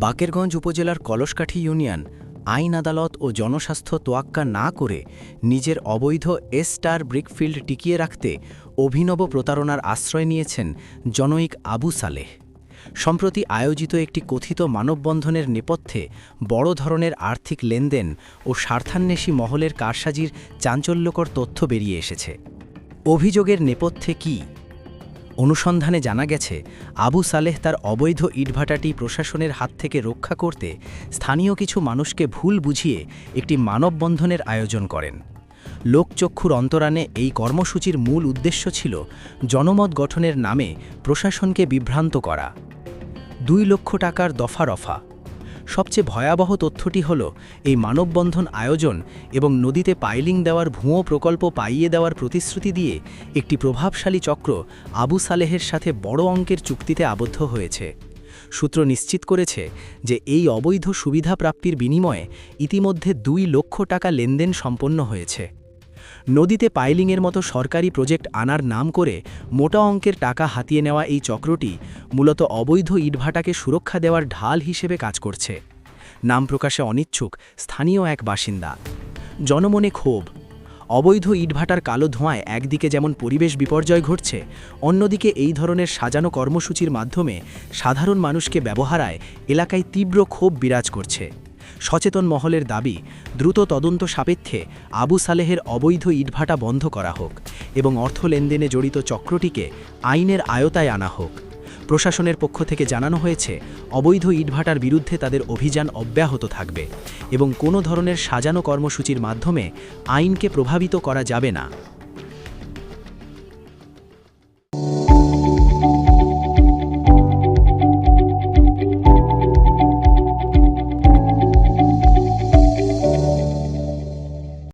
বাকেরগঞ্জ উপজেলার কলসকাঠি ইউনিয়ন আইন আদালত ও জনস্বাস্থ্য তোয়াক্কা না করে নিজের অবৈধ স্টার ব্রিকফিল্ড টিকিয়ে রাখতে অভিনব প্রতারণার আশ্রয় নিয়েছেন জনৈক আবু সালেহ। সম্প্রতি আয়োজিত একটি কথিত মানববন্ধনের নেপথ্যে বড় ধরনের আর্থিক লেনদেন ও স্বার্থান্বেষী মহলের কারসাজির চাঞ্চল্যকর তথ্য বেরিয়ে এসেছে। অভিযোগের নেপথ্যে কী? অনুসন্ধানে জানা গেছে, আবু সালেহ তার অবৈধ ইটভাটাটি প্রশাসনের হাত থেকে রক্ষা করতে স্থানীয় কিছু মানুষকে ভুল বুঝিয়ে একটি মানববন্ধনের আয়োজন করেন। লোকচক্ষুর অন্তরানে এই কর্মসূচির মূল উদ্দেশ্য ছিল জনমত গঠনের নামে প্রশাসনকে বিভ্রান্ত করা। 2 লক্ষ টাকার দফা রফা। সবচেয়ে ভয়াবহ তথ্যটি হল, এই মানববন্ধন আয়োজন এবং নদীতে পাইলিং দেওয়ার ভুয়ো প্রকল্প পাইয়ে দেওয়ার প্রতিশ্রুতি দিয়ে একটি প্রভাবশালী চক্র আবু সালেহের সাথে বড় অঙ্কের চুক্তিতে আবদ্ধ হয়েছে। সূত্র নিশ্চিত করেছে যে এই অবৈধ সুবিধা প্রাপ্তির বিনিময়ে ইতিমধ্যে 2 লক্ষ টাকা লেনদেন সম্পন্ন হয়েছে। নদীতে পাইলিংয়ের মতো সরকারি প্রজেক্ট আনার নাম করে মোটা অঙ্কের টাকা হাতিয়ে নেওয়া এই চক্রটি মূলত অবৈধ ইটভাটাকে সুরক্ষা দেওয়ার ঢাল হিসেবে কাজ করছে। নাম প্রকাশে অনিচ্ছুক স্থানীয় এক বাসিন্দা। জনমনে ক্ষোভ। অবৈধ ইটভাটার কালো ধোঁয়ায় একদিকে যেমন পরিবেশ বিপর্যয় ঘটছে, অন্যদিকে এই ধরনের সাজানো কর্মসূচির মাধ্যমে সাধারণ মানুষকে ব্যবহারায় এলাকায় তীব্র ক্ষোভ বিরাজ করছে। সচেতন মহলের দাবি, দ্রুত তদন্ত সাপেক্ষে আবু সালেহের অবৈধ ইটভাটা বন্ধ করা হোক এবং অর্থ লেনদেনে জড়িত চক্রটিকে আইনের আয়তায় আনা হোক। প্রশাসনের পক্ষ থেকে জানানো হয়েছে, অবৈধ ইটভাটার বিরুদ্ধে তাদের অভিযান অব্যাহত থাকবে এবং কোনো ধরনের সাজানো কর্মসূচির মাধ্যমে আইনকে প্রভাবিত করা যাবে না।